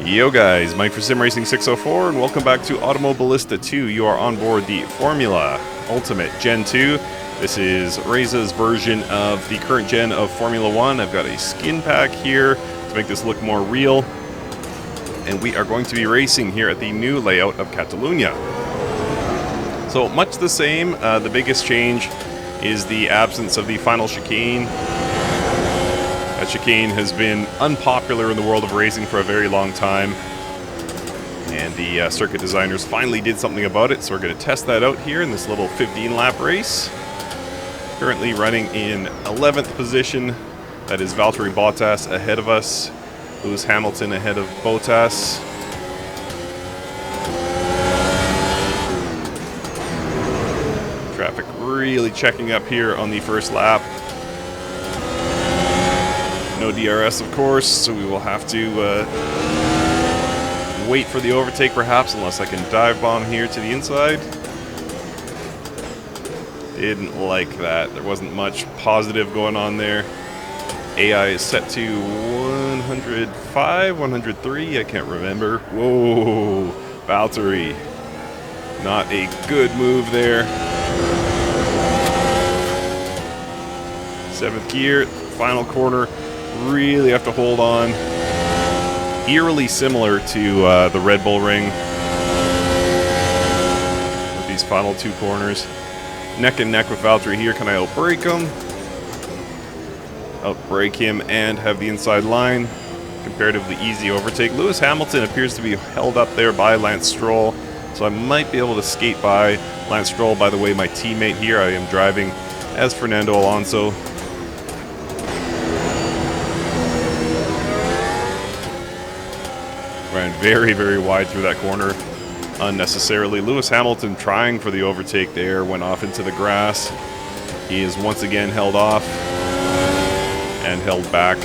Yo guys, Mike for Sim Racing 604 and welcome back to Automobilista 2. You are on board the Formula Ultimate Gen 2. This is Reza's version of the current gen of Formula 1. I've got a skin pack here to make this look more real. And we are going to be racing here at the new layout of Catalunya. So much the same, the biggest change is the absence of the final chicane. That chicane has been unpopular in the world of racing for a very long time, and the circuit designers finally did something about it, so we're going to test that out here in this little 15-lap race. Currently running in 11th position, that is Valtteri Bottas ahead of us, Lewis Hamilton ahead of Bottas. Traffic really checking up here on the first lap. No DRS, of course, so we will have to wait for the overtake, perhaps, unless I can dive bomb here to the inside. Didn't like that. There wasn't much positive going on there. AI is set to 105, 103, I can't remember. Whoa, Valtteri. Not a good move there. 7th gear, final corner. Really have to hold on. Eerily similar to the Red Bull Ring with these final two corners. Neck and neck with Valtteri here. Can I outbrake him? Outbrake him and have the inside line. Comparatively easy overtake. Lewis Hamilton appears to be held up there by Lance Stroll, so I might be able to skate by Lance Stroll. By the way, my teammate here, I am driving as Fernando Alonso. Ran very, very wide through that corner unnecessarily. Lewis Hamilton trying for the overtake there, went off into the grass. He is once again held off and held back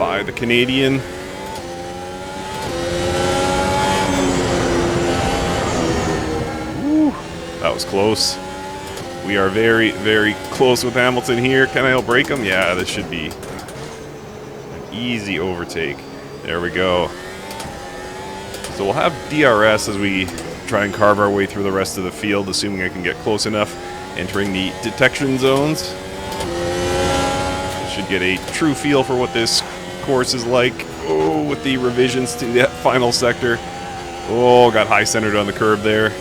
by the Canadian. Woo, that was close. We are very, very close with Hamilton here. Can I outbrake him? Yeah, this should be an easy overtake. There we go. So we'll have DRS as we try and carve our way through the rest of the field, assuming I can get close enough entering the detection zones. Should get a true feel for what this course is like. Oh, with the revisions to that final sector. Oh, got high centered on the curb there.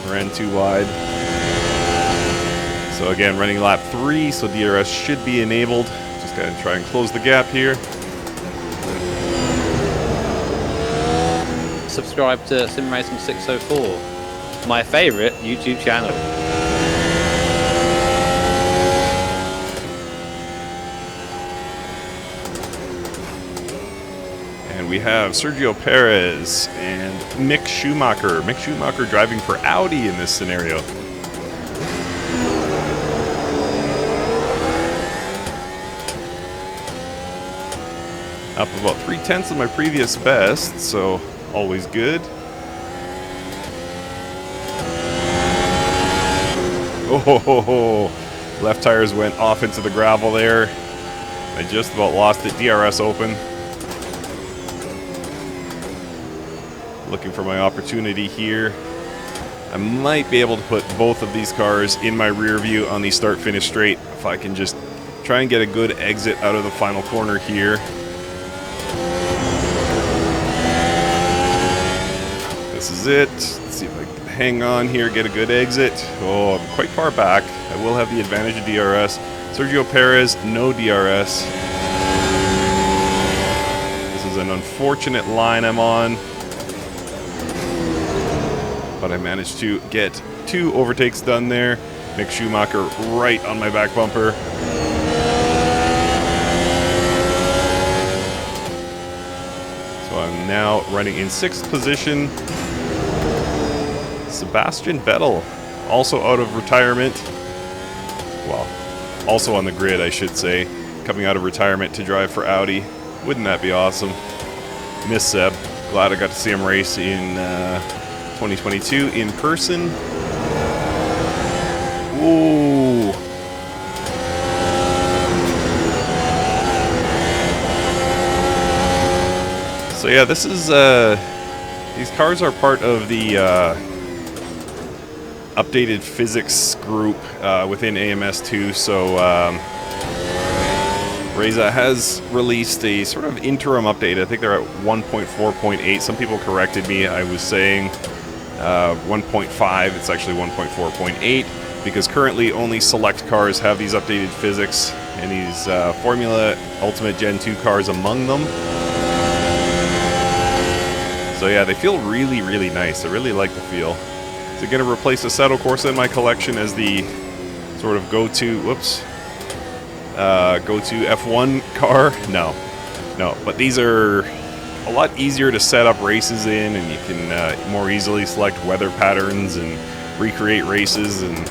Ran too wide. So again, running lap 3, so DRS should be enabled. Just gotta try and close the gap here. Subscribe to Sim Racing 604, my favorite YouTube channel. And we have Sergio Perez and Mick Schumacher. Mick Schumacher driving for Audi in this scenario. Up about 3/10 of my previous best, so always good. Oh, left tires went off into the gravel there. I just about lost it. DRS open. Looking for my opportunity here. I might be able to put both of these cars in my rear view on the start-finish straight if I can just try and get a good exit out of the final corner here. This is it. Let's see if I can hang on here, get a good exit. Oh, I'm quite far back. I will have the advantage of DRS. Sergio Perez, no DRS. This is an unfortunate line I'm on, but I managed to get 2 overtakes done there. Mick Schumacher right on my back bumper. So I'm now running in 6th position. Sebastian Vettel, also out of retirement. Well, also on the grid, I should say. Coming out of retirement to drive for Audi. Wouldn't that be awesome? Miss Seb. Glad I got to see him race in 2022 in person. Ooh. So yeah, this is these cars are part of the updated physics group within AMS2. So Reza has released a sort of interim update. I think they're at 1.4.8. Some people corrected me. I was saying 1.5. It's actually 1.4.8 because currently only select cars have these updated physics, and these Formula Ultimate Gen 2 cars among them. So yeah, they feel really, really nice. I really like the feel. Is it going to replace the Assetto Corsa in my collection as the sort of go-to, go-to F1 car? No. But these are a lot easier to set up races in, and you can more easily select weather patterns and recreate races. And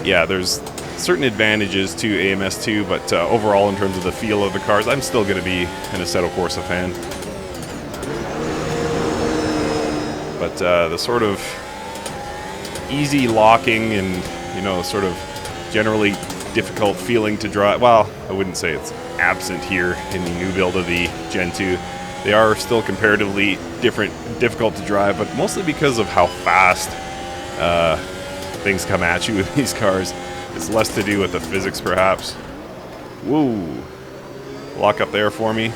yeah, there's certain advantages to AMS2, but overall, in terms of the feel of the cars, I'm still going to be an Assetto Corsa fan. But the sort of easy locking and, you know, sort of generally difficult feeling to drive, well, I wouldn't say it's absent here in the new build of the Gen 2. They are still comparatively difficult to drive, but mostly because of how fast things come at you with these cars. It's less to do with the physics, perhaps. Woo! Lock up there for me.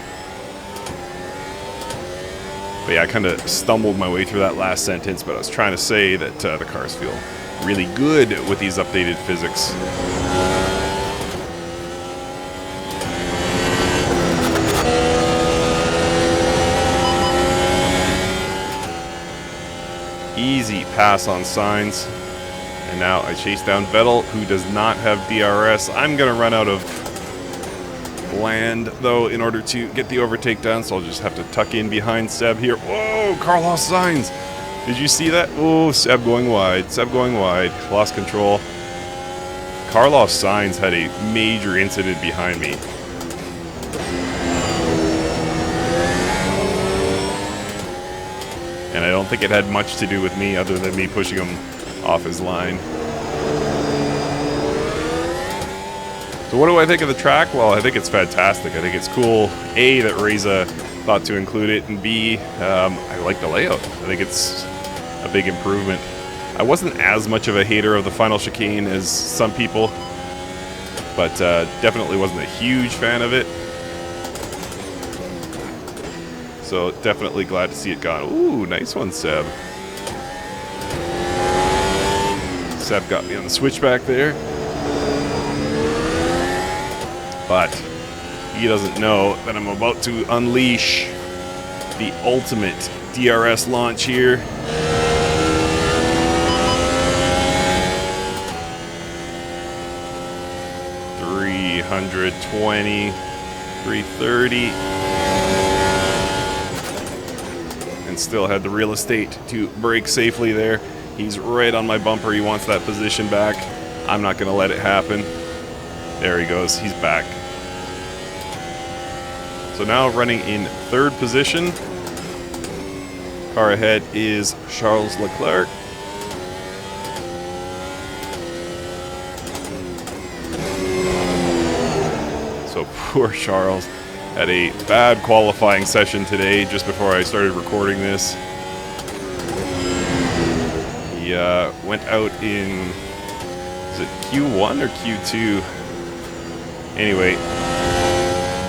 But yeah, I kind of stumbled my way through that last sentence, but I was trying to say that the cars feel really good with these updated physics. Easy pass on signs. And now I chase down Vettel, who does not have DRS. I'm going to run out of land, though, in order to get the overtake done, so I'll just have to tuck in behind Seb here. Whoa, Carlos Sainz! Did you see that? Oh, Seb going wide. Lost control. Carlos Sainz had a major incident behind me. And I don't think it had much to do with me other than me pushing him off his line. So what do I think of the track? Well, I think it's fantastic. I think it's cool, A, that Reza thought to include it, and B, I like the layout. I think it's a big improvement. I wasn't as much of a hater of the final chicane as some people, but definitely wasn't a huge fan of it. So definitely glad to see it gone. Ooh, nice one, Seb. Seb got me on the switchback there. But he doesn't know that I'm about to unleash the ultimate DRS launch here. $320, $330. And still had the real estate to brake safely there. He's right on my bumper. He wants that position back. I'm not going to let it happen. There he goes. He's back. So now running in third position. Car ahead is Charles Leclerc. So poor Charles had a bad qualifying session today just before I started recording this. He went out in, is it Q1 or Q2? Anyway,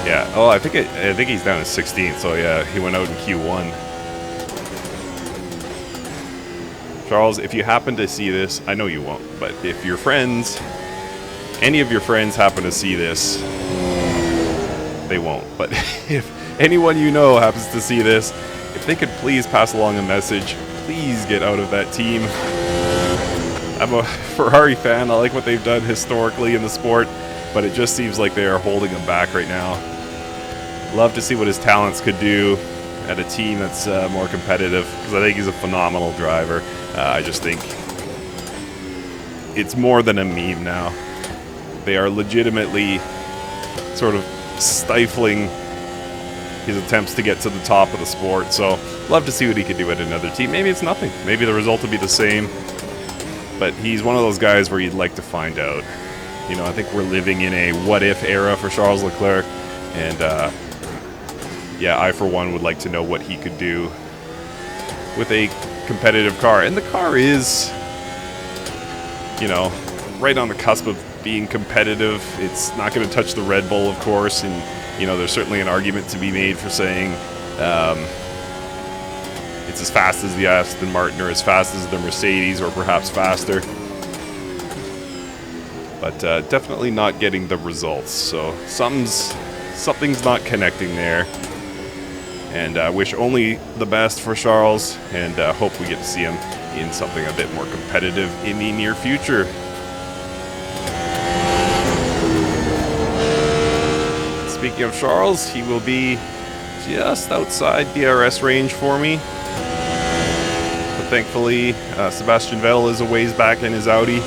yeah. Oh, I think he's down in 16th. So yeah, he went out in Q1. Charles, if you happen to see this, I know you won't, but if your friends, any of your friends happen to see this, they won't. But if anyone you know happens to see this, if they could please pass along a message, please get out of that team. I'm a Ferrari fan. I like what they've done historically in the sport, but it just seems like they are holding him back right now. Love to see what his talents could do at a team that's more competitive, because I think he's a phenomenal driver. I just think it's more than a meme now. They are legitimately sort of stifling his attempts to get to the top of the sport. So love to see what he could do at another team. Maybe it's nothing. Maybe the result will be the same. But he's one of those guys where you'd like to find out. You know, I think we're living in a what-if era for Charles Leclerc. And yeah, I for one would like to know what he could do with a competitive car. And the car is, you know, right on the cusp of being competitive. It's not going to touch the Red Bull, of course, and, you know, there's certainly an argument to be made for saying it's as fast as the Aston Martin or as fast as the Mercedes or perhaps faster. But definitely not getting the results. So something's not connecting there. And I wish only the best for Charles, and hope we get to see him in something a bit more competitive in the near future. Speaking of Charles, he will be just outside DRS range for me. But thankfully, Sebastian Vettel is a ways back in his Audi.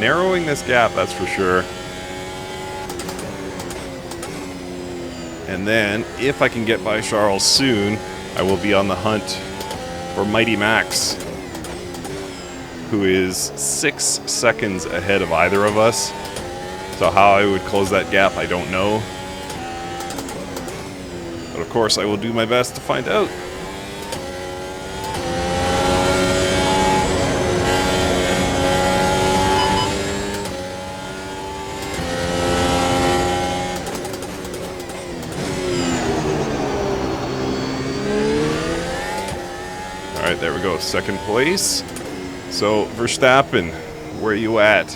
Narrowing this gap, that's for sure. And then, if I can get by Charles soon, I will be on the hunt for Mighty Max, who is 6 seconds ahead of either of us. So how I would close that gap, I don't know. But of course, I will do my best to find out. Alright, there we go. Second place. So, Verstappen, where are you at?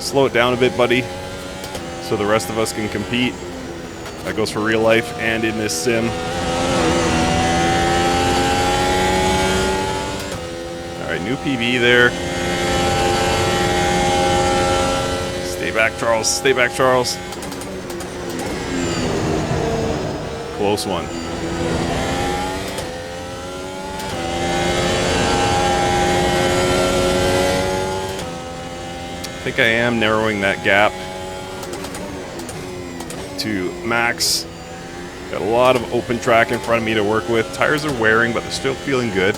Slow it down a bit, buddy, so the rest of us can compete. That goes for real life and in this sim. Alright, new PB there. Stay back, Charles. Stay back, Charles. Close one. I think I am narrowing that gap to Max. Got a lot of open track in front of me to work with. Tires are wearing, but they're still feeling good.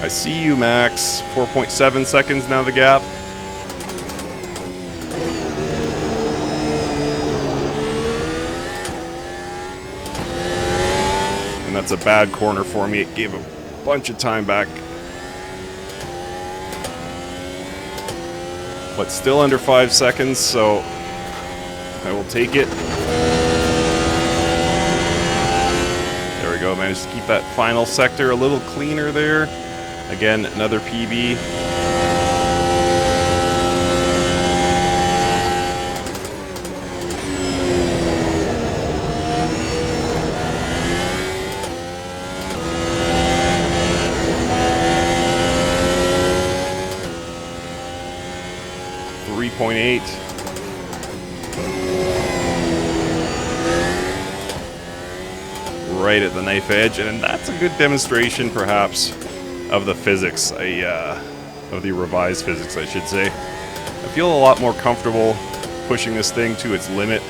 I see you, Max. 4.7 seconds now the gap. And that's a bad corner for me. It gave a bunch of time back. But still under 5 seconds, so I will take it. There we go. Managed to keep that final sector a little cleaner there. Again, another PB. .8. Right at the knife edge, and that's a good demonstration, perhaps, of the physics, of the revised physics, I should say. I feel a lot more comfortable pushing this thing to its limit.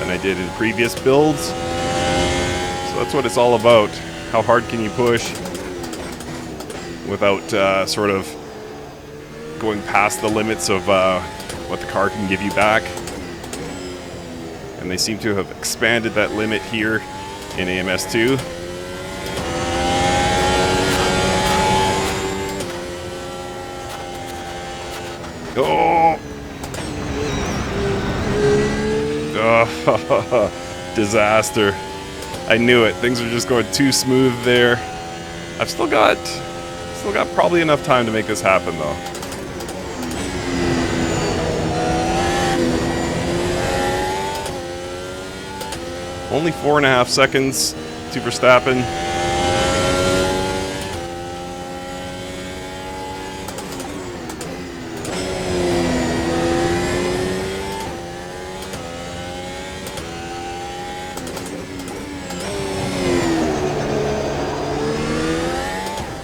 Than I did in previous builds. So that's what it's all about. How hard can you push without sort of going past the limits of what the car can give you back. And they seem to have expanded that limit here in AMS2. Oh! Oh, disaster. I knew it. Things are just going too smooth there. I've still got probably enough time to make this happen, though. Only 4.5 seconds to Verstappen.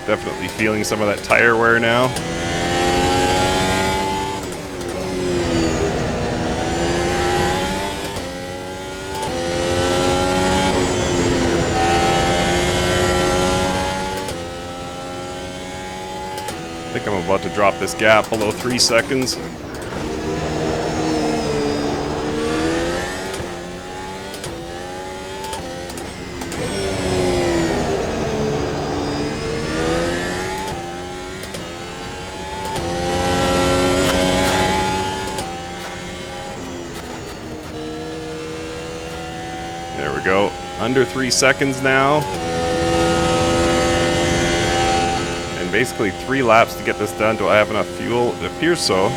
Definitely feeling some of that tire wear now. I think I'm about to drop this gap below 3 seconds. There we go. Under 3 seconds now. And basically 3 laps to get this done. Do I have enough fuel? It appears so.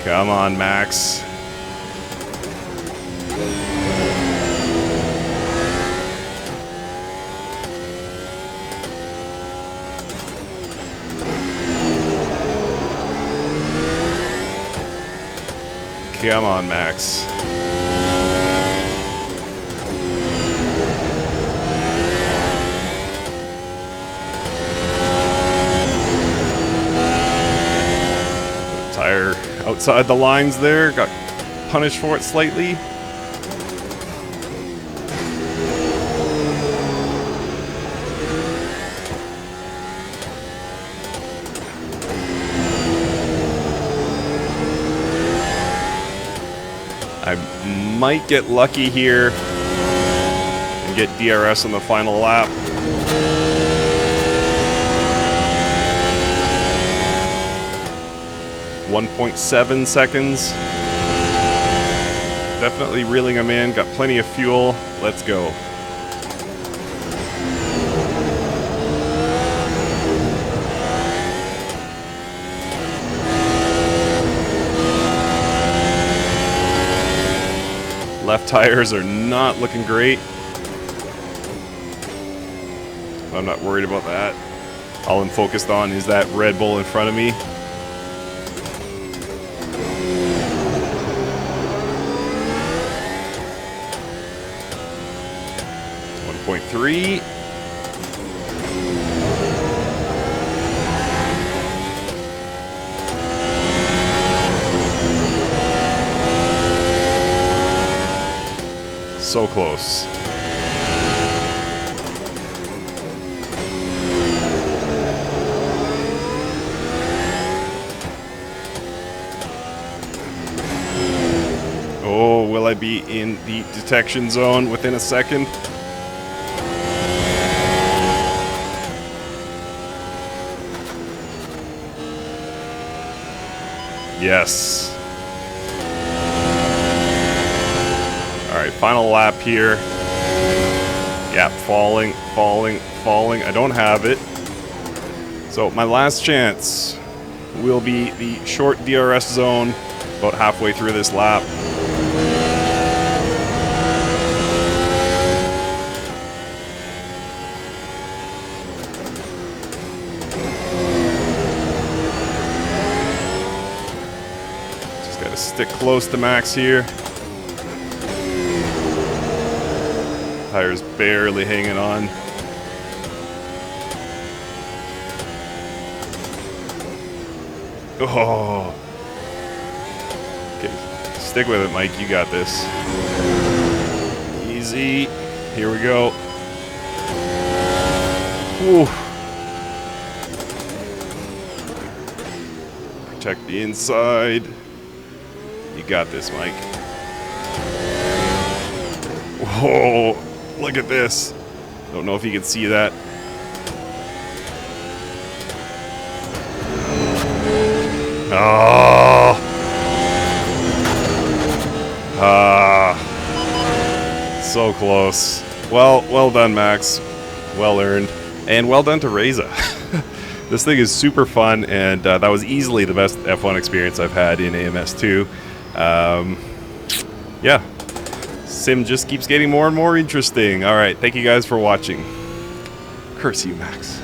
Come on, Max. Come on, Max. Tire outside the lines there. Got punished for it slightly. I might get lucky here and get DRS on the final lap. .7 seconds. Definitely reeling them in. Got plenty of fuel. Let's go. Left tires are not looking great. I'm not worried about that. All I'm focused on is that Red Bull in front of me. .3. So close. Oh, will I be in the detection zone within a second? Yes. Alright, final lap here. Yeah, falling. I don't have it. So my last chance will be the short DRS zone about halfway through this lap. Just gotta stick close to Max here. Tires barely hanging on. Oh. Okay, stick with it, Mike. You got this. Easy. Here we go. Whew. Protect the inside. You got this, Mike. Whoa. Look at this. Don't know if you can see that. Oh. So close. Well done, Max. Well earned. And well done to Reza. This thing is super fun, and that was easily the best F1 experience I've had in AMS2. Yeah. Sim just keeps getting more and more interesting. Alright, thank you guys for watching. Curse you, Max.